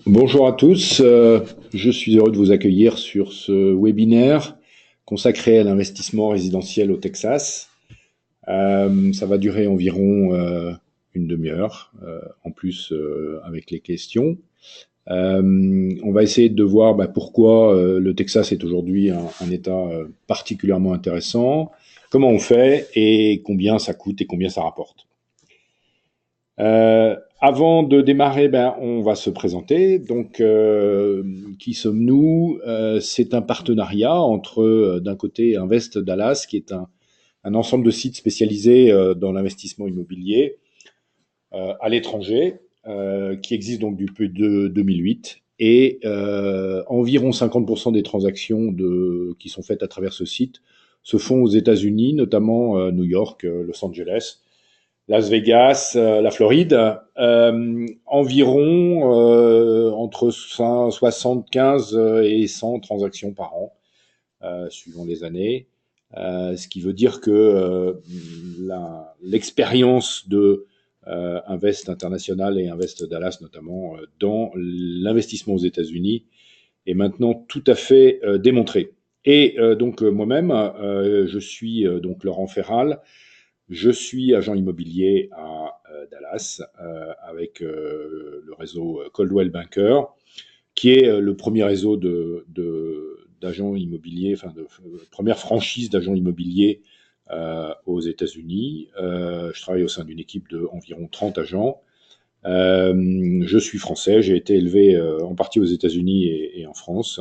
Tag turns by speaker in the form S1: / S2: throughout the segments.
S1: Bonjour à tous, je suis heureux de vous accueillir sur ce webinaire consacré à l'investissement résidentiel au Texas. Ça va durer environ une demi-heure, en plus avec les questions. On va essayer de voir pourquoi le Texas est aujourd'hui un État particulièrement intéressant, comment on fait et combien ça coûte et combien ça rapporte. Avant de démarrer, on va se présenter. Donc, qui sommes-nous? C'est un partenariat entre, d'un côté, Invest Dallas, qui est un ensemble de sites spécialisés dans l'investissement immobilier à l'étranger, qui existe donc depuis 2008. Et environ 50% des transactions qui sont faites à travers ce site se font aux États-Unis, notamment New York, Los Angeles, Las Vegas, la Floride, environ entre 75 et 100 transactions par an, suivant les années. Ce qui veut dire que l'expérience de Invest International et Invest Dallas, notamment dans l'investissement aux États-Unis, est maintenant tout à fait démontrée. Et donc moi-même, je suis donc Laurent Ferral. Je suis agent immobilier à Dallas avec le réseau Coldwell Banker, qui est le premier réseau d'agents immobiliers, enfin de première franchise d'agents immobiliers aux États-Unis. Je travaille au sein d'une équipe d'environ 30 agents. Je suis français, j'ai été élevé en partie aux États-Unis et en France.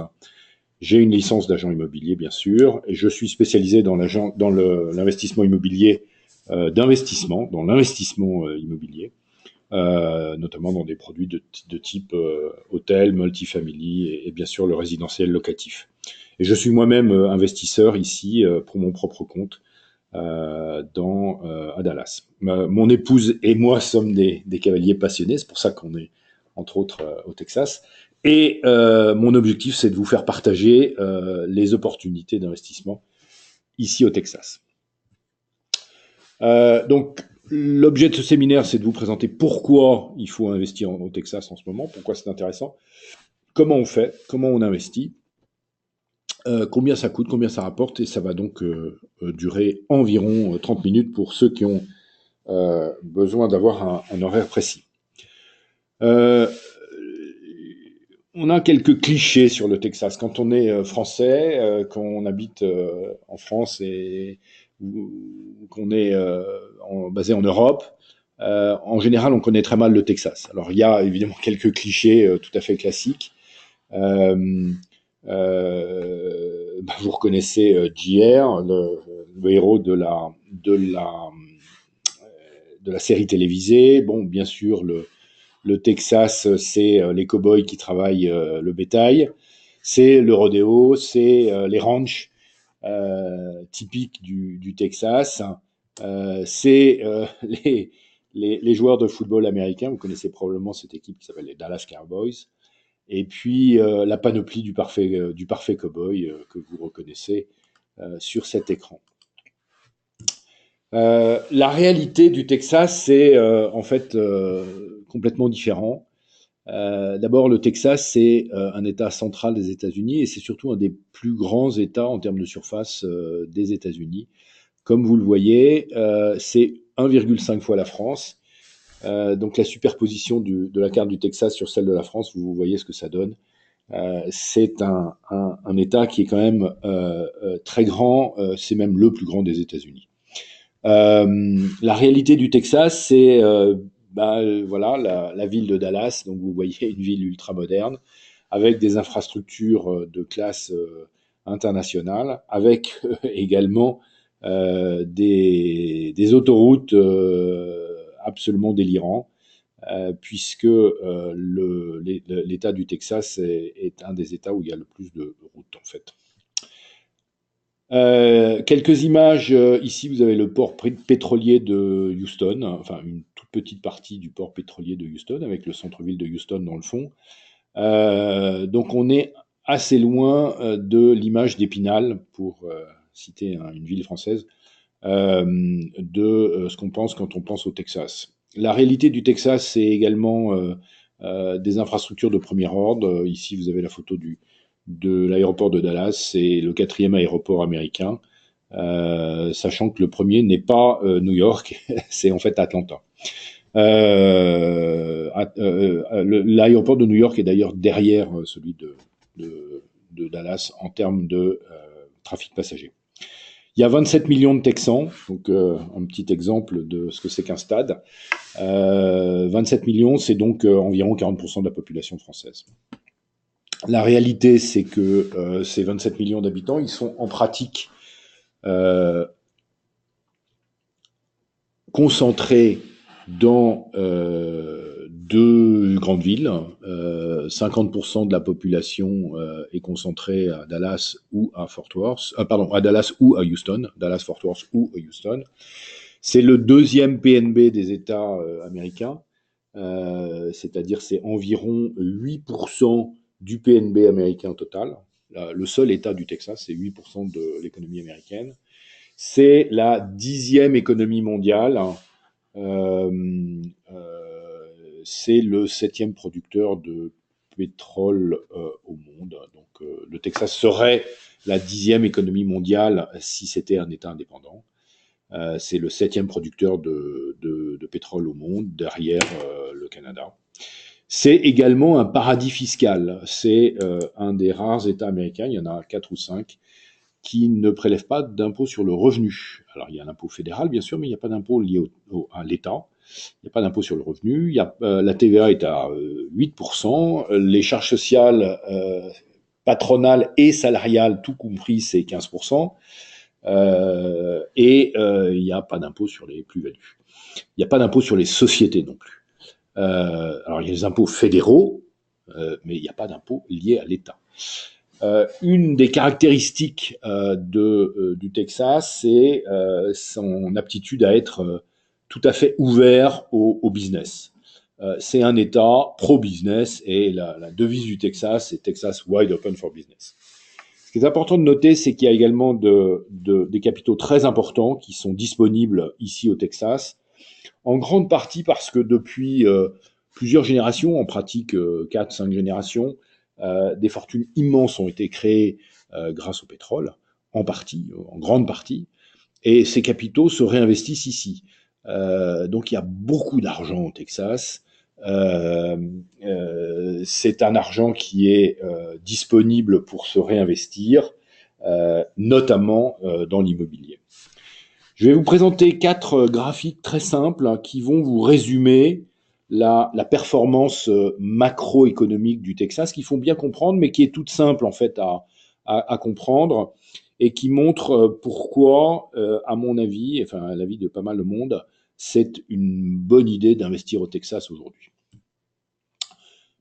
S1: J'ai une licence d'agent immobilier, bien sûr, et je suis spécialisé dans l'investissement immobilier dans l'investissement immobilier, notamment dans des produits de type hôtel, multifamily et bien sûr le résidentiel locatif. Et je suis moi-même investisseur ici pour mon propre compte à Dallas. Mon épouse et moi sommes des cavaliers passionnés, c'est pour ça qu'on est entre autres au Texas. Et mon objectif, c'est de vous faire partager les opportunités d'investissement ici au Texas. Donc, l'objet de ce séminaire, c'est de vous présenter pourquoi il faut investir au Texas en ce moment, pourquoi c'est intéressant, comment on fait, comment on investit, combien ça coûte, combien ça rapporte, et ça va donc durer environ 30 minutes pour ceux qui ont besoin d'avoir un horaire précis. Euh, on a quelques clichés sur le Texas. Quand on est français, qu'on habite en France et qu'on est basé en Europe, en général, on connaît très mal le Texas. Alors, il y a évidemment quelques clichés tout à fait classiques. Euh, vous reconnaissez JR, le héros de la série télévisée. Bon, bien sûr, le Texas, c'est les cow-boys qui travaillent le bétail. C'est le rodéo, c'est les ranchs typiques du Texas. C'est les joueurs de football américains. Vous connaissez probablement cette équipe qui s'appelle les Dallas Cowboys. Et puis la panoplie du parfait cow-boy que vous reconnaissez sur cet écran. La réalité du Texas, c'est en fait complètement différent. D'abord, le Texas, c'est un État central des États-Unis et c'est surtout un des plus grands États en termes de surface des États-Unis. Comme vous le voyez, c'est 1,5 fois la France. Donc la superposition de la carte du Texas sur celle de la France, vous voyez ce que ça donne. C'est un État qui est quand même très grand, c'est même le plus grand des États-Unis. La réalité du Texas, c'est voilà la ville de Dallas. Donc vous voyez une ville ultra moderne avec des infrastructures de classe internationale, avec également des autoroutes absolument délirantes, puisque l'État du Texas est un des États où il y a le plus de routes en fait. Quelques images. Ici, vous avez le port pétrolier de Houston, enfin une toute petite partie du port pétrolier de Houston, avec le centre-ville de Houston dans le fond. Donc, on est assez loin de l'image d'Épinal, pour citer une ville française, de ce qu'on pense quand on pense au Texas. La réalité du Texas, c'est également des infrastructures de premier ordre. Ici, vous avez la photo de l'aéroport de Dallas, c'est le 4e aéroport américain, sachant que le premier n'est pas New York, c'est en fait Atlanta. L'aéroport de New York est d'ailleurs derrière celui de Dallas en termes de trafic passager. Il y a 27 millions de Texans, donc un petit exemple de ce que c'est qu'un stade. 27 millions, c'est donc environ 40% de la population française. La réalité, c'est que ces 27 millions d'habitants, ils sont en pratique concentrés dans deux grandes villes. 50% de la population est concentrée à Dallas ou à Fort Worth, à Dallas ou à Houston, Dallas, Fort Worth ou à Houston. C'est le deuxième PNB des États américains, c'est-à-dire c'est environ 8% du PNB américain total. Le seul État du Texas, c'est 8% de l'économie américaine. C'est la 10e économie mondiale. C'est le 7e producteur de pétrole au monde. Donc le Texas serait la 10e économie mondiale si c'était un État indépendant. C'est le 7e producteur de pétrole au monde, derrière le Canada. C'est également un paradis fiscal. C'est un des rares États américains, il y en a 4 ou 5, qui ne prélèvent pas d'impôt sur le revenu. Alors il y a l'impôt fédéral, bien sûr, mais il n'y a pas d'impôt lié à l'État. Il n'y a pas d'impôt sur le revenu. La TVA est à 8%. Les charges sociales patronales et salariales, tout compris, c'est 15%. Il n'y a pas d'impôt sur les plus-values. Il n'y a pas d'impôt sur les sociétés non plus. Alors il y a les impôts fédéraux, mais il n'y a pas d'impôt lié à l'État. Une des caractéristiques du Texas, c'est son aptitude à être tout à fait ouvert au business. C'est un État pro-business et la devise du Texas, c'est Texas Wide Open for Business. Ce qui est important de noter, c'est qu'il y a également des capitaux très importants qui sont disponibles ici au Texas, en grande partie parce que depuis plusieurs générations, en pratique 4-5 générations, des fortunes immenses ont été créées grâce au pétrole, en grande partie, et ces capitaux se réinvestissent ici. Donc il y a beaucoup d'argent au Texas. C'est un argent qui est disponible pour se réinvestir, notamment dans l'immobilier. Je vais vous présenter 4 graphiques très simples qui vont vous résumer la performance macroéconomique du Texas, qui font bien comprendre, mais qui est toute simple en fait à comprendre, et qui montre pourquoi, à mon avis, enfin à l'avis de pas mal de monde, c'est une bonne idée d'investir au Texas aujourd'hui.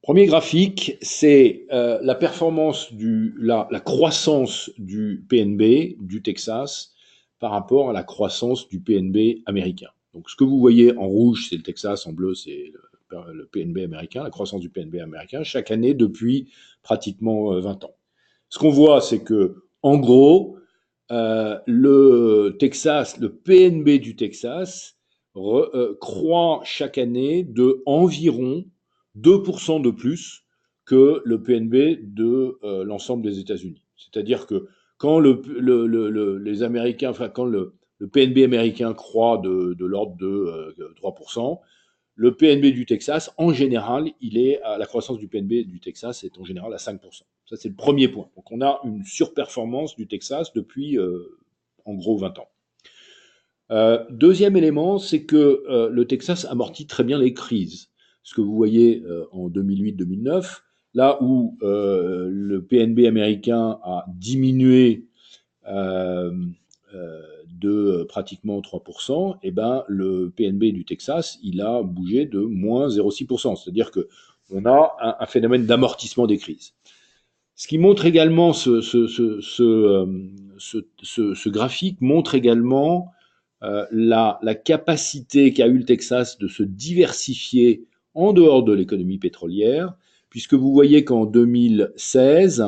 S1: Premier graphique, c'est la performance la croissance du PNB du Texas par rapport à la croissance du PNB américain. Donc ce que vous voyez en rouge, c'est le Texas, en bleu, c'est le PNB américain, la croissance du PNB américain, chaque année depuis pratiquement 20 ans. Ce qu'on voit, c'est que, en gros, le PNB du Texas croît chaque année de environ 2% de plus que le PNB de l'ensemble des États-Unis. C'est-à-dire que quand les Américains, enfin quand le PNB américain croît de l'ordre de 3%, le PNB du Texas, en général, la croissance du PNB du Texas est en général à 5%. Ça, c'est le premier point. Donc, on a une surperformance du Texas depuis, en gros, 20 ans. Deuxième élément, c'est que le Texas amortit très bien les crises. Ce que vous voyez en 2008-2009, là où le PNB américain a diminué de pratiquement 3%, et ben le PNB du Texas, il a bougé de moins 0,6%. C'est-à-dire qu'on a un phénomène d'amortissement des crises. Ce qui montre également, ce graphique montre également la capacité qu'a eu le Texas de se diversifier en dehors de l'économie pétrolière, puisque vous voyez qu'en 2016,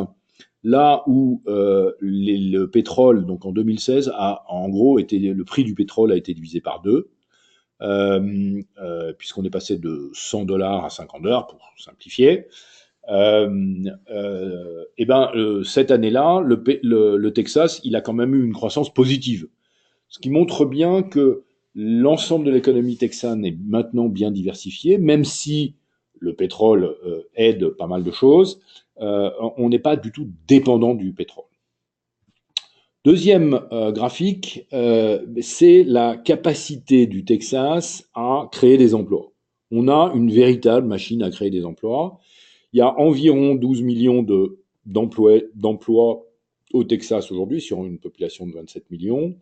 S1: là où le pétrole, donc en 2016, en gros, le prix du pétrole a été divisé par 2. puisqu'on est passé de 100 $ à 50 $ pour simplifier. Cette année-là, le Texas, il a quand même eu une croissance positive, ce qui montre bien que l'ensemble de l'économie texane est maintenant bien diversifiée, même si le pétrole aide pas mal de choses, on n'est pas du tout dépendant du pétrole. Deuxième graphique, c'est la capacité du Texas à créer des emplois. On a une véritable machine à créer des emplois. Il y a environ 12 millions d'emplois au Texas aujourd'hui, sur une population de 27 millions.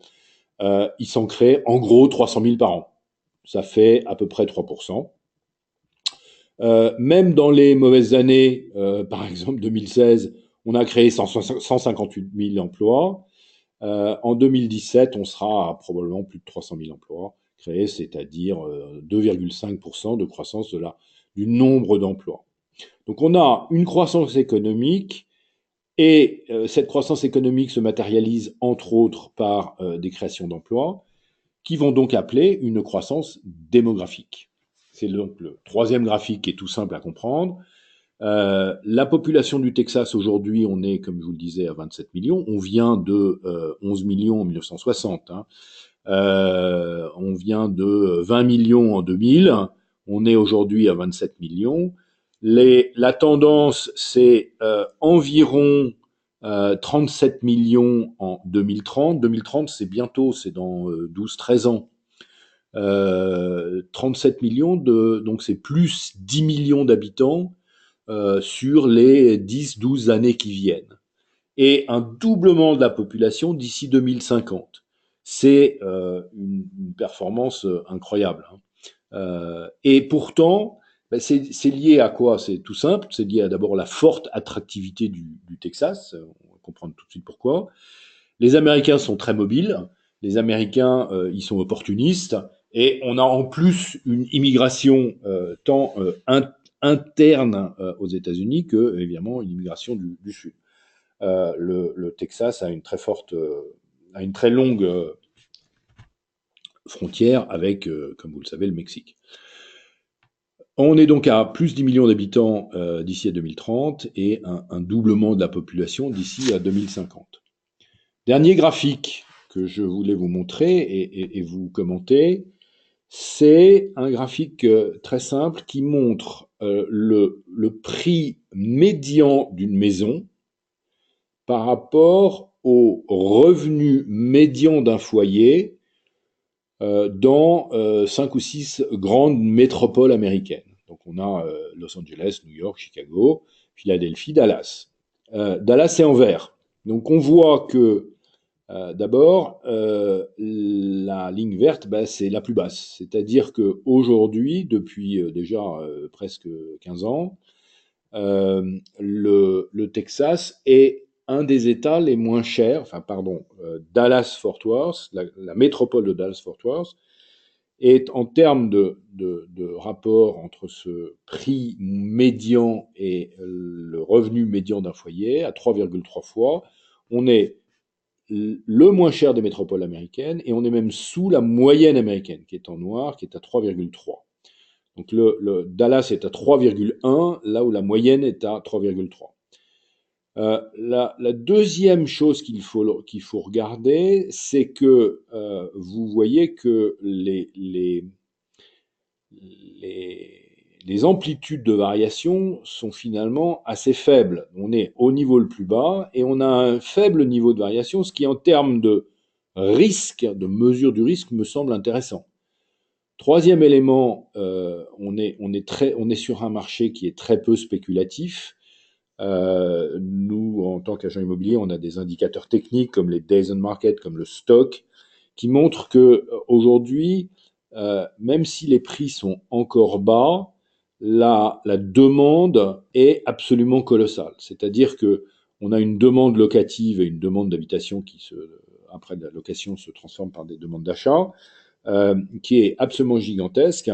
S1: Il s'en crée en gros 300 000 par an. Ça fait à peu près 3%. Même dans les mauvaises années, par exemple 2016, on a créé 158 000 emplois. En 2017, on sera à probablement plus de 300 000 emplois créés, c'est-à-dire 2,5% de croissance du nombre d'emplois. Donc on a une croissance économique, et cette croissance économique se matérialise entre autres par des créations d'emplois qui vont donc appeler une croissance démographique. C'est donc le troisième graphique qui est tout simple à comprendre. La population du Texas aujourd'hui, on est, comme je vous le disais, à 27 millions. On vient de 11 millions en 1960. On vient de 20 millions en 2000. On est aujourd'hui à 27 millions. La tendance, c'est environ 37 millions en 2030. 2030, c'est bientôt, c'est dans 12-13 ans. 37 millions, donc c'est plus 10 millions d'habitants sur les 10-12 années qui viennent. Et un doublement de la population d'ici 2050. C'est une performance incroyable. Et pourtant, c'est lié à quoi? C'est tout simple. C'est lié à d'abord la forte attractivité du Texas. On va comprendre tout de suite pourquoi. Les Américains sont très mobiles. Les Américains, ils sont opportunistes. Et on a en plus une immigration tant interne aux États-Unis que, évidemment, une immigration du Sud. Le Texas a une très longue frontière avec, comme vous le savez, le Mexique. On est donc à plus de 10 millions d'habitants d'ici à 2030 et un doublement de la population d'ici à 2050. Dernier graphique que je voulais vous montrer et vous commenter, c'est un graphique très simple qui montre le prix médian d'une maison par rapport au revenu médian d'un foyer dans 5 ou 6 grandes métropoles américaines. Donc on a Los Angeles, New York, Chicago, Philadelphie, Dallas. Dallas est en vert. Donc on voit que d'abord, la ligne verte, c'est la plus basse. C'est-à-dire qu'aujourd'hui, depuis déjà presque 15 ans, le Texas est un des États les moins chers, Dallas-Fort Worth, la métropole de Dallas-Fort Worth, est en termes de rapport entre ce prix médian et le revenu médian d'un foyer à 3,3 fois. On est le moins cher des métropoles américaines et on est même sous la moyenne américaine, qui est en noir, qui est à 3,3. Donc le Dallas est à 3,1, là où la moyenne est à 3,3. La deuxième chose qu'il faut regarder, c'est que vous voyez que les amplitudes de variation sont finalement assez faibles. On est au niveau le plus bas et on a un faible niveau de variation, ce qui en termes de risque, de mesure du risque, me semble intéressant. Troisième élément, on est sur un marché qui est très peu spéculatif. Nous, en tant qu'agent immobilier, on a des indicateurs techniques comme les Days on Market, comme le stock, qui montrent que aujourd'hui, même si les prix sont encore bas, la demande est absolument colossale. C'est-à-dire que on a une demande locative et une demande d'habitation qui, après la location, se transforme par des demandes d'achat, qui est absolument gigantesque,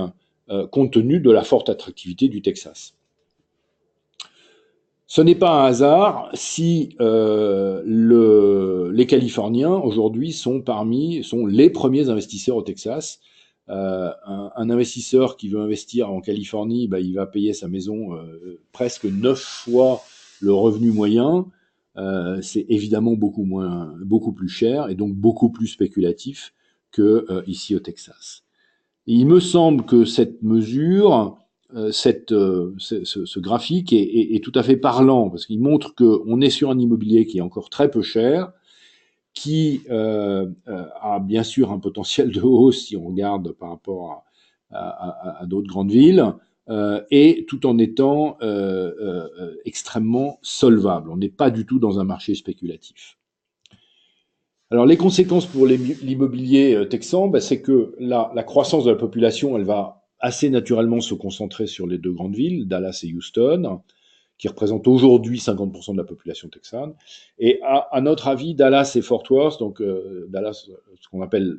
S1: compte tenu de la forte attractivité du Texas. Ce n'est pas un hasard si les Californiens aujourd'hui sont les premiers investisseurs au Texas. un investisseur qui veut investir en Californie, bah, il va payer sa maison presque 9 fois le revenu moyen. C'est évidemment beaucoup plus cher et donc beaucoup plus spéculatif que ici au Texas. Et il me semble que cette mesure, ce graphique est tout à fait parlant parce qu'il montre qu'on est sur un immobilier qui est encore très peu cher, qui a bien sûr un potentiel de hausse si on regarde par rapport à d'autres grandes villes, et tout en étant extrêmement solvable. On n'est pas du tout dans un marché spéculatif. Alors les conséquences pour l'immobilier texan, bah, c'est que la croissance de la population, elle va assez naturellement se concentrer sur les deux grandes villes, Dallas et Houston, qui représentent aujourd'hui 50% de la population texane. Et à notre avis, Dallas et Fort Worth, donc Dallas, ce qu'on appelle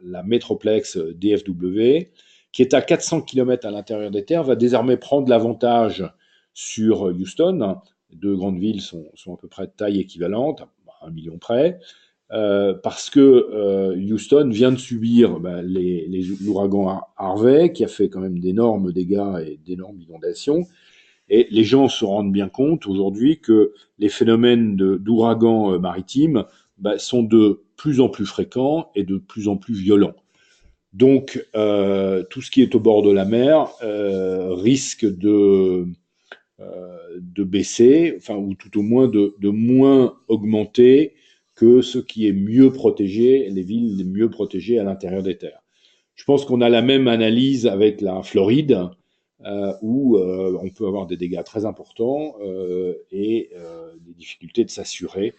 S1: la métroplex DFW, qui est à 400 km à l'intérieur des terres, va désormais prendre l'avantage sur Houston. Les deux grandes villes sont à peu près de taille équivalente, à 1 million près. Parce que Houston vient de subir l'ouragan Harvey, qui a fait quand même d'énormes dégâts et d'énormes inondations. Et les gens se rendent bien compte aujourd'hui que les phénomènes d'ouragans maritimes sont de plus en plus fréquents et de plus en plus violents. Donc, tout ce qui est au bord de la mer risque de baisser, enfin, ou tout au moins de moins augmenter que ce qui est mieux protégé, les villes les mieux protégées à l'intérieur des terres. Je pense qu'on a la même analyse avec la Floride, où on peut avoir des dégâts très importants et des difficultés de s'assurer.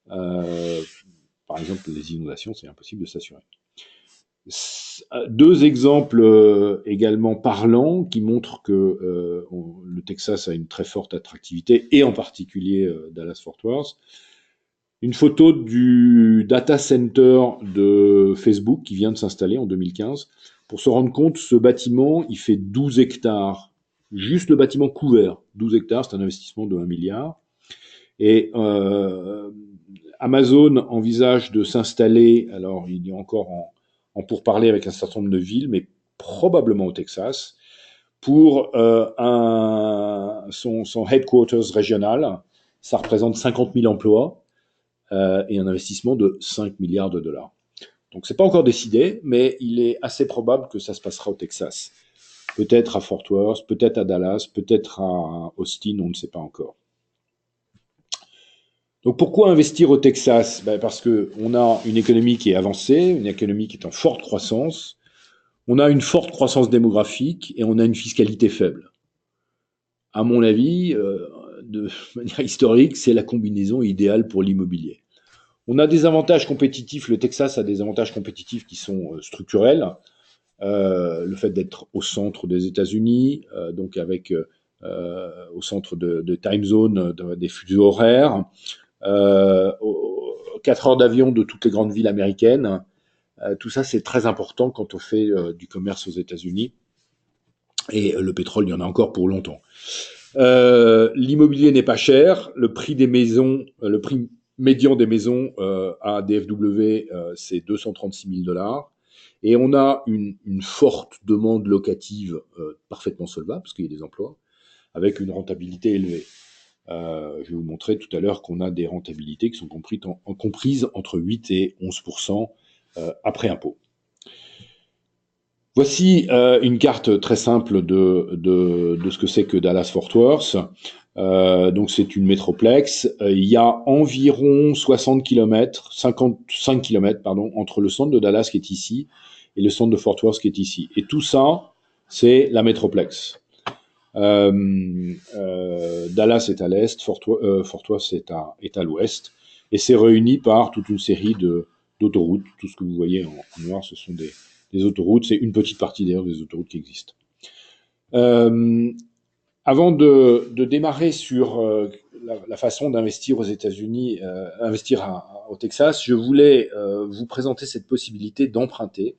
S1: Par exemple, les inondations, c'est impossible de s'assurer. Deux exemples également parlants qui montrent que le Texas a une très forte attractivité, et en particulier Dallas-Fort Worth. Une photo du data center de Facebook qui vient de s'installer en 2015. Pour se rendre compte, ce bâtiment, il fait 12 hectares. Juste le bâtiment couvert. 12 hectares, c'est un investissement de 1 milliard. Et Amazon envisage de s'installer, alors il est encore en pourparlers avec un certain nombre de villes, mais probablement au Texas, pour son headquarters régional. Ça représente 50 000 emplois et un investissement de 5 milliards de dollars. Donc c'est pas encore décidé, mais il est assez probable que ça se passera au Texas. Peut-être à Fort Worth, peut-être à Dallas, peut-être à Austin, on ne sait pas encore. Donc pourquoi investir au Texas? Parce qu'on a une économie qui est avancée, une économie qui est en forte croissance, on a une forte croissance démographique et on a une fiscalité faible. À mon avis, de manière historique, c'est la combinaison idéale pour l'immobilier. On a des avantages compétitifs, le Texas a des avantages compétitifs qui sont structurels. Le fait d'être au centre des États-Unis, donc avec au centre de time zone, des fuseaux horaires, 4 heures d'avion de toutes les grandes villes américaines. Tout ça, c'est très important quand on fait du commerce aux États-Unis. Et le pétrole, il y en a encore pour longtemps. L'immobilier n'est pas cher. Le prix des maisons, le prix médian des maisons à DFW, c'est 236 000 $. Et on a une forte demande locative parfaitement solvable, parce qu'il y a des emplois, avec une rentabilité élevée. Je vais vous montrer tout à l'heure qu'on a des rentabilités qui sont comprises entre 8 et 11% après impôt. Voici une carte très simple de ce que c'est que Dallas-Fort Worth. Donc c'est une métroplex. Il y a environ 60 km, 55 km pardon, entre le centre de Dallas qui est ici et le centre de Fort Worth qui est ici. Et tout ça, c'est la métroplex. Dallas est à l'est, Fort Worth est à l'ouest, et c'est réuni par toute une série d'autoroutes. Tout ce que vous voyez en noir, ce sont des autoroutes. C'est une petite partie d'ailleurs des autoroutes qui existent. Avant de démarrer sur la façon d'investir aux États-Unis, au Texas, je voulais vous présenter cette possibilité d'emprunter.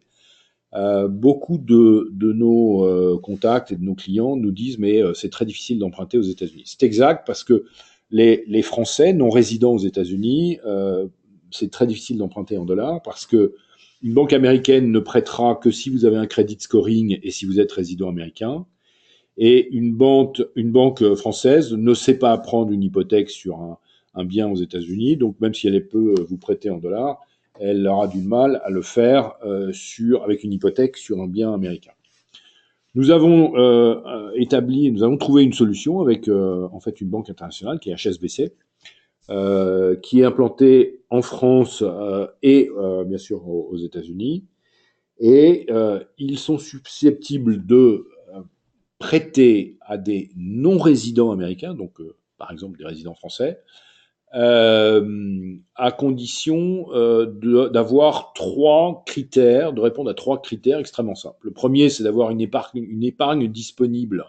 S1: Beaucoup de nos contacts et de nos clients nous disent mais c'est très difficile d'emprunter aux États-Unis. C'est exact parce que les Français non résidents aux États-Unis, c'est très difficile d'emprunter en dollars parce que Une banque américaine ne prêtera que si vous avez un credit scoring et si vous êtes résident américain. Et une banque française ne sait pas prendre une hypothèque sur un bien aux États-Unis, donc même si elle peut vous prêter en dollars, elle aura du mal à le faire avec une hypothèque sur un bien américain. Nous avons nous avons trouvé une solution avec en fait une banque internationale qui est HSBC, qui est implantée en France et bien sûr aux États-Unis, et ils sont susceptibles de prêter à des non-résidents américains, donc par exemple des résidents français, à condition d'avoir trois critères, de répondre à trois critères extrêmement simples. Le premier, c'est d'avoir une épargne disponible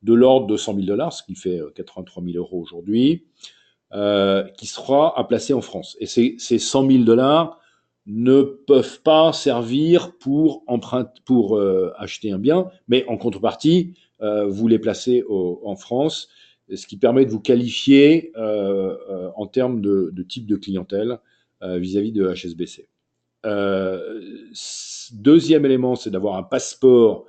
S1: de l'ordre de 100 000 dollars, ce qui fait 83 000 euros aujourd'hui, qui sera à placer en France. Et ces 100 000 dollars ne peuvent pas servir pour acheter un bien, mais en contrepartie, vous les placez en France, ce qui permet de vous qualifier en termes de type de clientèle vis-à-vis de HSBC. Deuxième élément, c'est d'avoir un passeport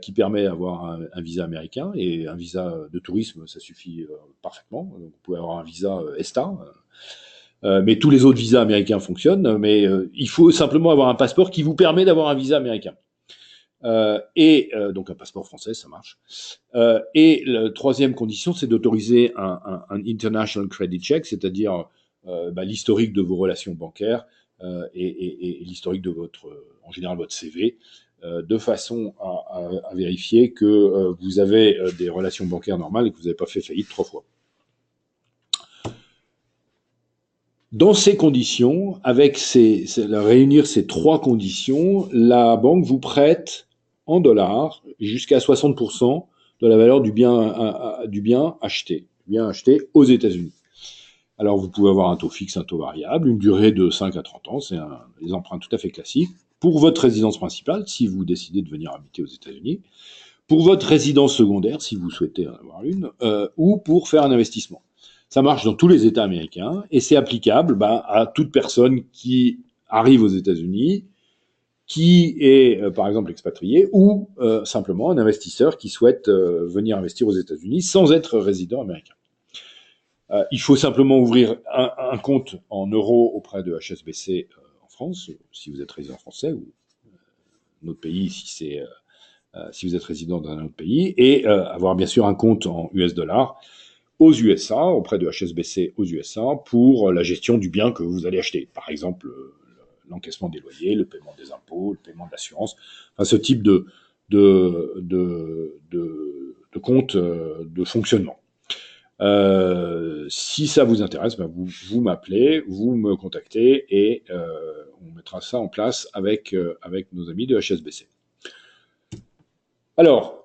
S1: qui permet d'avoir un visa américain, et un visa de tourisme, ça suffit parfaitement. Donc, vous pouvez avoir un visa ESTA, mais tous les autres visas américains fonctionnent, mais il faut simplement avoir un passeport qui vous permet d'avoir un visa américain. Donc un passeport français, ça marche. Et la troisième condition, c'est d'autoriser un international credit check, c'est-à-dire l'historique de vos relations bancaires et l'historique de en général votre CV, de façon à vérifier que vous avez des relations bancaires normales et que vous n'avez pas fait faillite 3 fois. Dans ces conditions, réunir ces 3 conditions, la banque vous prête en dollars jusqu'à 60% de la valeur du bien acheté aux États-Unis. Alors, vous pouvez avoir un taux fixe, un taux variable, une durée de 5 à 30 ans, c'est des emprunts tout à fait classiques. Pour votre résidence principale, si vous décidez de venir habiter aux États-Unis, pour votre résidence secondaire, si vous souhaitez en avoir une, ou pour faire un investissement. Ça marche dans tous les États américains et c'est applicable à toute personne qui arrive aux États-Unis, qui est par exemple expatrié, ou simplement un investisseur qui souhaite venir investir aux États-Unis sans être résident américain. Il faut simplement ouvrir un compte en euros auprès de HSBC en France, si vous êtes résident français, ou un autre pays si vous êtes résident d'un autre pays, et avoir bien sûr un compte en US dollars aux USA, auprès de HSBC aux USA, pour la gestion du bien que vous allez acheter. Par exemple, l'encaissement des loyers, le paiement des impôts, le paiement de l'assurance, enfin ce type de compte de fonctionnement. Si ça vous intéresse, vous m'appelez, vous me contactez, et on mettra ça en place avec nos amis de HSBC. Alors,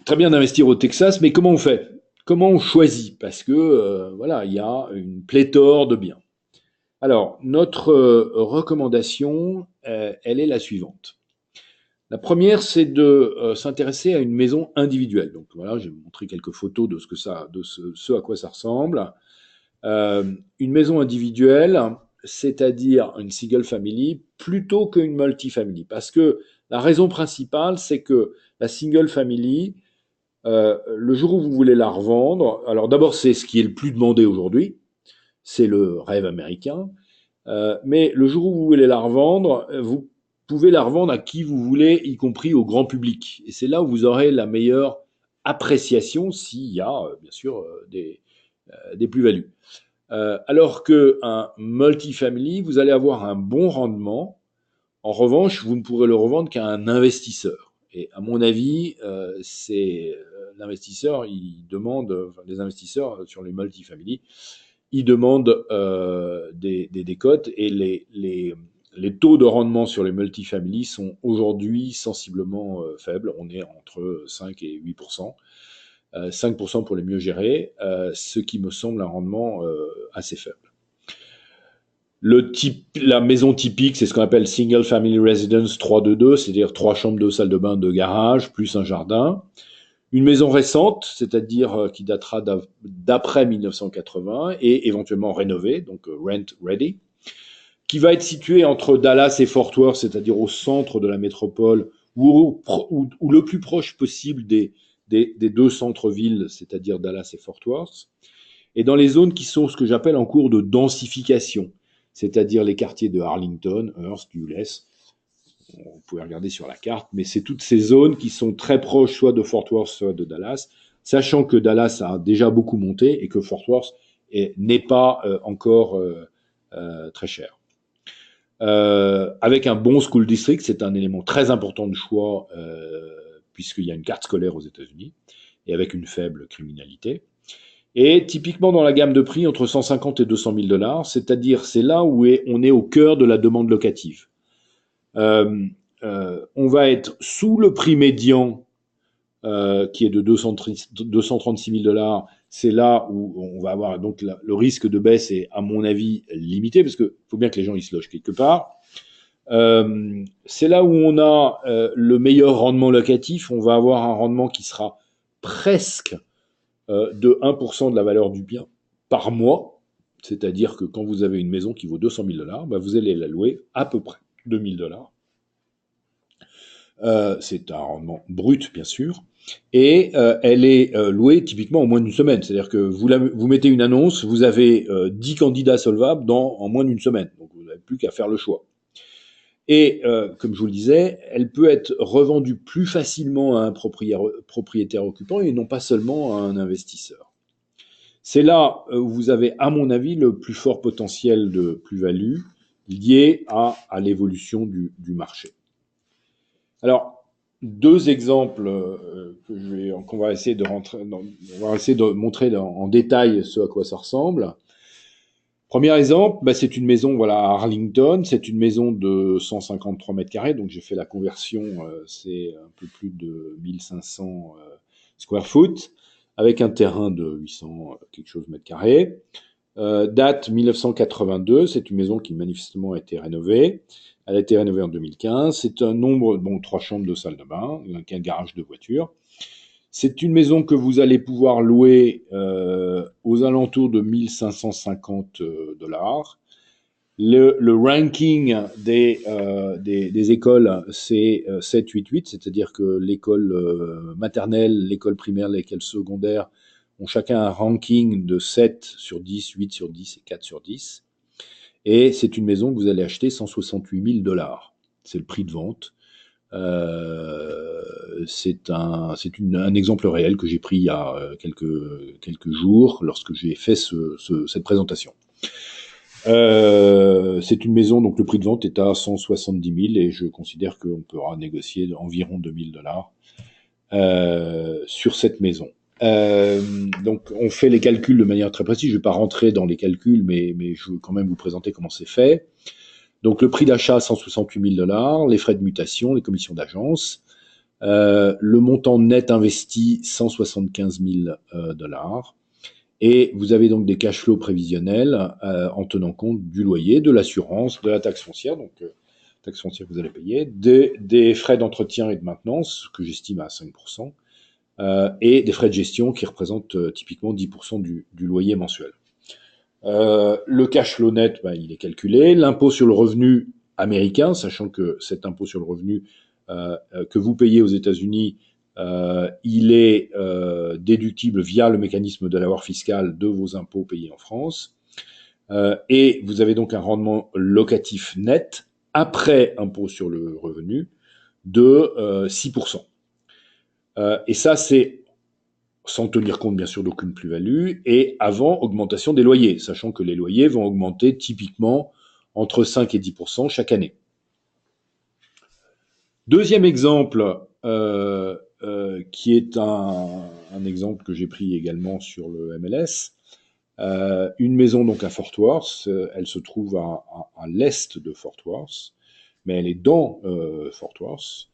S1: très bien d'investir au Texas, mais comment on fait ? Comment on choisit ? Parce que voilà, il y a une pléthore de biens. Alors, notre recommandation, elle est la suivante. La première, c'est de s'intéresser à une maison individuelle. Donc voilà, je vais vous montrer quelques photos de ce à quoi ça ressemble. Une maison individuelle, c'est-à-dire une single family, plutôt qu'une multifamily. Parce que la raison principale, c'est que la single family, le jour où vous voulez la revendre, alors d'abord c'est ce qui est le plus demandé aujourd'hui, c'est le rêve américain, mais le jour où vous voulez la revendre, vous pouvez la revendre à qui vous voulez, y compris au grand public. Et c'est là où vous aurez la meilleure appréciation, s'il y a bien sûr des plus-values. Alors qu'un multifamily, vous allez avoir un bon rendement. En revanche, vous ne pourrez le revendre qu'à un investisseur. Et à mon avis, l'investisseur, les investisseurs sur les multifamily, ils demandent des cotes, et les taux de rendement sur les multifamily sont aujourd'hui sensiblement faibles. On est entre 5 et 8%. 5% pour les mieux gérés, ce qui me semble un rendement assez faible. La maison typique, c'est ce qu'on appelle Single Family Residence 3-2-2, c'est-à-dire 3 chambres, 2 salles de bain, 2 garages, plus un jardin. Une maison récente, c'est-à-dire qui datera d'après 1980 et éventuellement rénovée, donc rent ready, qui va être situé entre Dallas et Fort Worth, c'est-à-dire au centre de la métropole, ou le plus proche possible des deux centres-villes, c'est-à-dire Dallas et Fort Worth, et dans les zones qui sont ce que j'appelle en cours de densification, c'est-à-dire les quartiers de Arlington, Hearst, Dulles. Vous pouvez regarder sur la carte, mais c'est toutes ces zones qui sont très proches soit de Fort Worth, soit de Dallas, sachant que Dallas a déjà beaucoup monté et que Fort Worth n'est pas encore très cher. Avec un bon school district, c'est un élément très important de choix puisqu'il y a une carte scolaire aux États-Unis et avec une faible criminalité. Et typiquement dans la gamme de prix entre 150 et 200 000 dollars, c'est-à-dire c'est là où on est au cœur de la demande locative. On va être sous le prix médian qui est de 236 000 dollars. C'est là où on va avoir donc le risque de baisse est à mon avis limité parce que faut bien que les gens ils se logent quelque part. C'est là où on a le meilleur rendement locatif. On va avoir un rendement qui sera presque de 1% de la valeur du bien par mois. C'est-à-dire que quand vous avez une maison qui vaut 200 000 dollars, bah vous allez la louer à peu près 2 000 dollars. C'est un rendement brut, bien sûr. Et elle est louée typiquement en moins d'une semaine. C'est-à-dire que vous mettez une annonce, vous avez 10 candidats solvables en moins d'une semaine. Donc vous n'avez plus qu'à faire le choix. Et comme je vous le disais, elle peut être revendue plus facilement à un propriétaire occupant et non pas seulement à un investisseur. C'est là où vous avez, à mon avis, le plus fort potentiel de plus-value lié à l'évolution du marché. Alors, deux exemples qu'on va essayer de on va essayer de montrer en détail ce à quoi ça ressemble. Premier exemple, bah, c'est une maison voilà, à Arlington, c'est une maison de 153 mètres carrés, donc j'ai fait la conversion, c'est un peu plus de 1500 square foot, avec un terrain de 800 quelque chose mètres carrés. Date 1982, c'est une maison qui manifestement a été rénovée. Elle a été rénovée en 2015. C'est un nombre, 3 chambres, 2 salles de bain, un garage de voiture. C'est une maison que vous allez pouvoir louer aux alentours de 1550 dollars. Le ranking des écoles, c'est 7-8-8, c'est-à-dire que l'école maternelle, l'école primaire, l'école secondaire ont chacun un ranking de 7 sur 10, 8 sur 10 et 4 sur 10. Et c'est une maison que vous allez acheter 168 000 dollars. C'est le prix de vente. C'est un exemple réel que j'ai pris il y a quelques jours lorsque j'ai fait cette présentation. C'est une maison, donc le prix de vente est à 170 000 et je considère qu'on pourra négocier environ 2 000 dollars sur cette maison. Donc on fait les calculs de manière très précise. Je ne vais pas rentrer dans les calculs, mais je veux quand même vous présenter comment c'est fait. Donc le prix d'achat 168 000 dollars, les frais de mutation, les commissions d'agence, le montant net investi 175 000 dollars. Et vous avez donc des cash flows prévisionnels en tenant compte du loyer, de l'assurance, de la taxe foncière, donc taxe foncière que vous allez payer, des frais d'entretien et de maintenance, que j'estime à 5%, et des frais de gestion qui représentent typiquement 10% du loyer mensuel. Le cash flow net, il est calculé. L'impôt sur le revenu américain, sachant que cet impôt sur le revenu que vous payez aux États-Unis, il est déductible via le mécanisme de l'avoir fiscal de vos impôts payés en France. Et vous avez donc un rendement locatif net après impôt sur le revenu de 6%. Et ça, c'est sans tenir compte bien sûr d'aucune plus-value, et avant augmentation des loyers, sachant que les loyers vont augmenter typiquement entre 5 et 10% chaque année. Deuxième exemple, qui est un exemple que j'ai pris également sur le MLS, une maison donc à Fort Worth, elle se trouve à l'est de Fort Worth, mais elle est dans Fort Worth.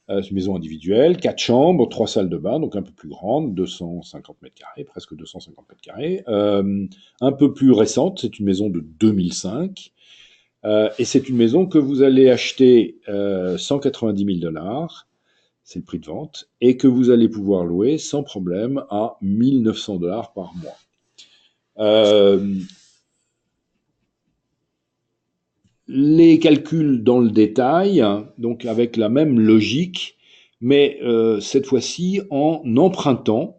S1: C'est une maison individuelle, 4 chambres, 3 salles de bain, donc un peu plus grande, 250 mètres carrés, presque 250 mètres carrés. Un peu plus récente, c'est une maison de 2005. Et c'est une maison que vous allez acheter 190 000 dollars, c'est le prix de vente, et que vous allez pouvoir louer sans problème à 1900 dollars par mois. les calculs dans le détail, donc avec la même logique, mais cette fois-ci en empruntant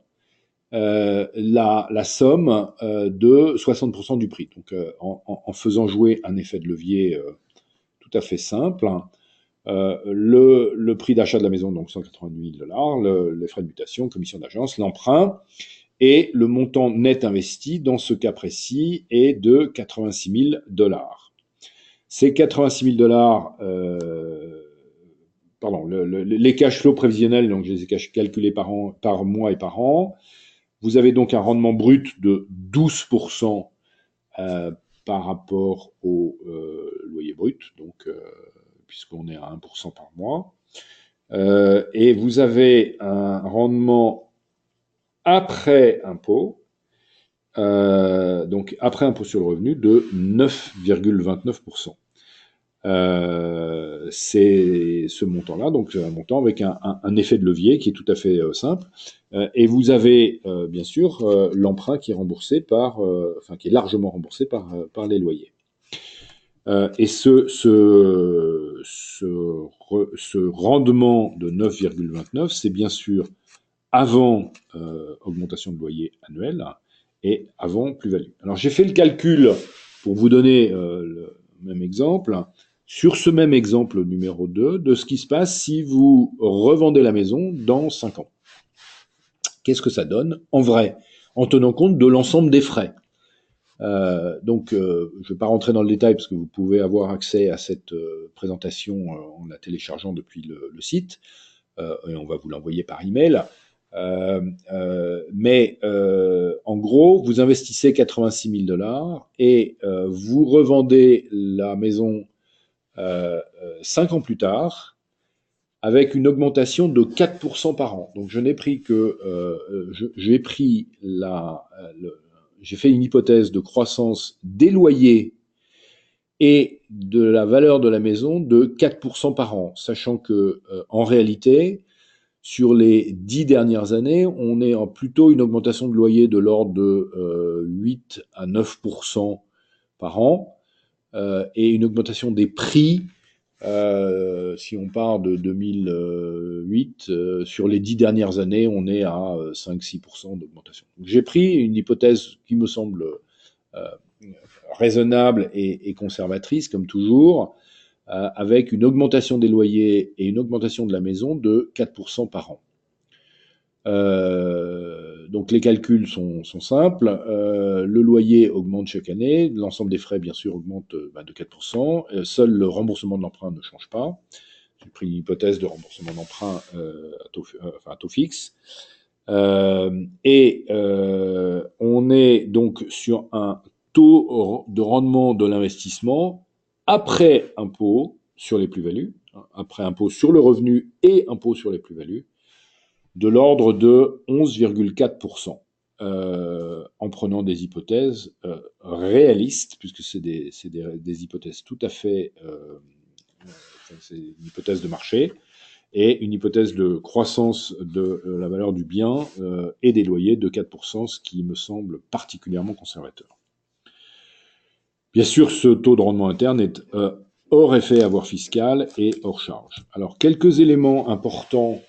S1: la somme de 60% du prix. Donc en faisant jouer un effet de levier tout à fait simple. Le prix d'achat de la maison, donc 188 $, les frais de mutation, commission d'agence, l'emprunt, et le montant net investi dans ce cas précis est de 86 000 $. Ces 86 000 $, pardon, les cash flows prévisionnels, donc je les ai calculés par mois et par an. Vous avez donc un rendement brut de 12% par rapport au loyer brut, donc puisqu'on est à 1% par mois. Et vous avez un rendement après impôt, donc après impôt sur le revenu, de 9,29%. C'est ce montant-là, donc un montant avec un effet de levier qui est tout à fait simple. Et vous avez bien sûr l'emprunt qui est remboursé qui est largement remboursé par les loyers. Et ce rendement de 9,29, c'est bien sûr avant augmentation de loyer annuel et avant plus-value. Alors j'ai fait le calcul pour vous donner le même exemple, sur ce même exemple numéro 2, de ce qui se passe si vous revendez la maison dans 5 ans. Qu'est-ce que ça donne en vrai, en tenant compte de l'ensemble des frais. Donc, je ne vais pas rentrer dans le détail parce que vous pouvez avoir accès à cette présentation en la téléchargeant depuis le site, et on va vous l'envoyer par email. Mais en gros, vous investissez 86 000 $ et vous revendez la maison 5 ans plus tard avec une augmentation de 4% par an. Donc je n'ai pris que j'ai fait une hypothèse de croissance des loyers et de la valeur de la maison de 4% par an, sachant que en réalité, sur les 10 dernières années, on est en plutôt une augmentation de loyer de l'ordre de 8 à 9% par an, et une augmentation des prix, si on part de 2008, sur les 10 dernières années, on est à 5-6% d'augmentation. Donc, j'ai pris une hypothèse qui me semble raisonnable et conservatrice, comme toujours, avec une augmentation des loyers et une augmentation de la maison de 4% par an. Donc les calculs sont simples. Le loyer augmente chaque année, l'ensemble des frais bien sûr augmente de 4%. Seul le remboursement de l'emprunt ne change pas. J'ai pris une hypothèse de remboursement d'emprunt à taux fixe. On est donc sur un taux de rendement de l'investissement après impôt sur les plus-values, après impôt sur le revenu et impôt sur les plus-values, de l'ordre de 11,4%, en prenant des hypothèses réalistes, puisque c'est des hypothèses tout à fait... c'est une hypothèse de marché, et une hypothèse de croissance de la valeur du bien et des loyers de 4%, ce qui me semble particulièrement conservateur. Bien sûr, ce taux de rendement interne est hors effet avoir fiscal et hors charge. Alors, quelques éléments importants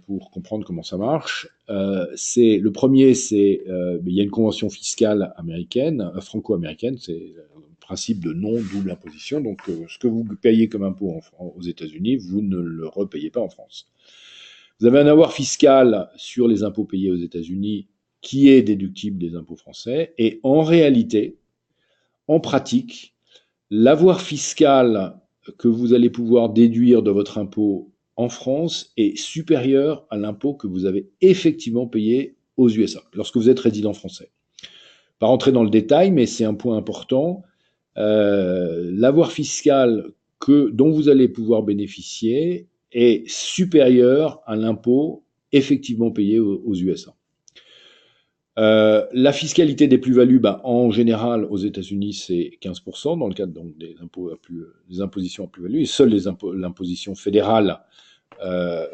S1: pour comprendre comment ça marche. Le premier, c'est il y a une convention fiscale américaine, franco-américaine, c'est le principe de non-double imposition. Donc, ce que vous payez comme impôt aux États-Unis, vous ne le repayez pas en France. Vous avez un avoir fiscal sur les impôts payés aux États-Unis qui est déductible des impôts français. Et en réalité, en pratique, l'avoir fiscal que vous allez pouvoir déduire de votre impôt en France est supérieur à l'impôt que vous avez effectivement payé aux USA, lorsque vous êtes résident français. Pas rentrer dans le détail, mais c'est un point important. L'avoir fiscal dont vous allez pouvoir bénéficier est supérieur à l'impôt effectivement payé aux USA. La fiscalité des plus-values, en général, aux États-Unis, c'est 15% dans le cadre donc, des impositions à plus-value. Et seule l'imposition fédérale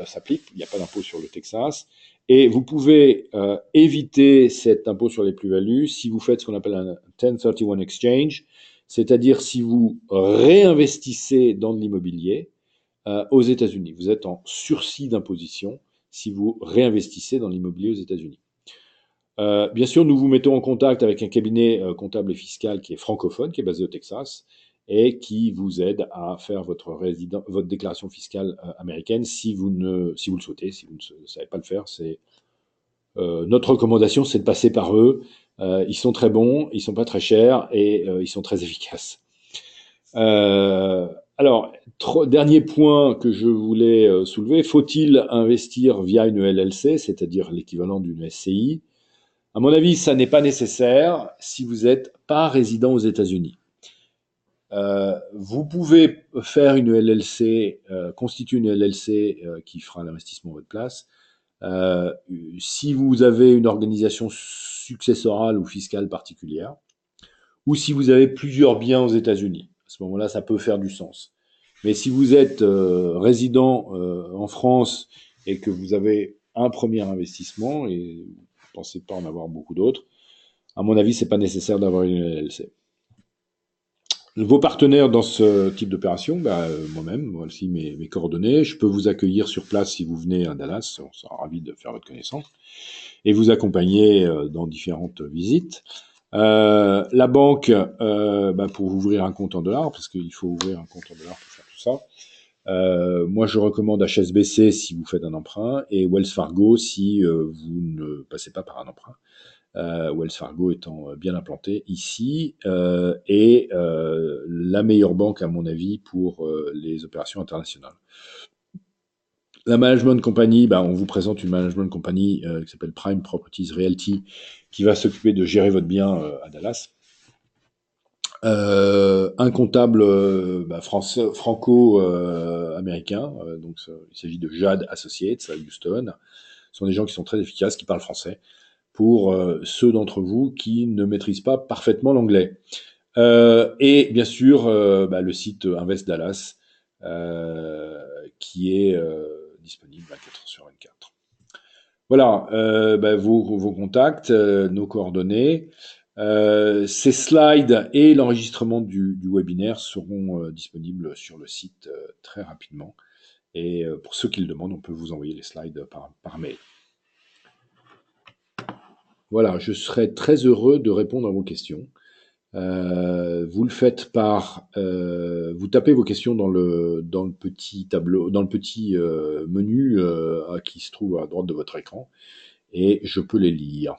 S1: s'applique. Il n'y a pas d'impôt sur le Texas. Et vous pouvez éviter cet impôt sur les plus-values si vous faites ce qu'on appelle un 1031 exchange, c'est-à-dire si vous réinvestissez dans de l'immobilier aux États-Unis. Vous êtes en sursis d'imposition si vous réinvestissez dans l'immobilier aux États-Unis. Bien sûr, nous vous mettons en contact avec un cabinet comptable et fiscal qui est francophone, qui est basé au Texas, et qui vous aide à faire votre déclaration fiscale américaine si vous le souhaitez. Si vous ne savez pas le faire, notre recommandation, c'est de passer par eux. Ils sont très bons, ils sont pas très chers et ils sont très efficaces. Alors, dernier point que je voulais soulever, faut-il investir via une LLC, c'est-à-dire l'équivalent d'une SCI? À mon avis, ça n'est pas nécessaire si vous n'êtes pas résident aux États-Unis. Vous pouvez faire une LLC, constituer une LLC qui fera l'investissement à votre place. Si vous avez une organisation successorale ou fiscale particulière, ou si vous avez plusieurs biens aux États-Unis. À ce moment-là, ça peut faire du sens. Mais si vous êtes résident en France et que vous avez un premier investissement et vous ne pensez pas en avoir beaucoup d'autres, à mon avis, c'est pas nécessaire d'avoir une LLC. Vos partenaires dans ce type d'opération, moi-même, voici mes coordonnées. Je peux vous accueillir sur place si vous venez à Dallas. On sera ravis de faire votre connaissance et vous accompagner dans différentes visites. La banque, pour ouvrir un compte en dollars, parce qu'il faut ouvrir un compte en dollars pour faire tout ça. Moi, je recommande HSBC si vous faites un emprunt et Wells Fargo si vous ne passez pas par un emprunt. Wells Fargo étant bien implanté ici et la meilleure banque à mon avis pour les opérations internationales. La management company, on vous présente une management company qui s'appelle Prime Properties Realty qui va s'occuper de gérer votre bien à Dallas. Un comptable franco-américain, donc il s'agit de Jade Associates à Houston. Ce sont des gens qui sont très efficaces, qui parlent français, pour ceux d'entre vous qui ne maîtrisent pas parfaitement l'anglais. Et bien sûr, le site Invest Dallas, qui est disponible 24h sur 24. Voilà, vos contacts, nos coordonnées. Ces slides et l'enregistrement du webinaire seront disponibles sur le site très rapidement. Et pour ceux qui le demandent, on peut vous envoyer les slides par mail. Voilà, je serai très heureux de répondre à vos questions. Vous le faites vous tapez vos questions dans le petit tableau, dans le petit menu qui se trouve à droite de votre écran, et je peux les lire.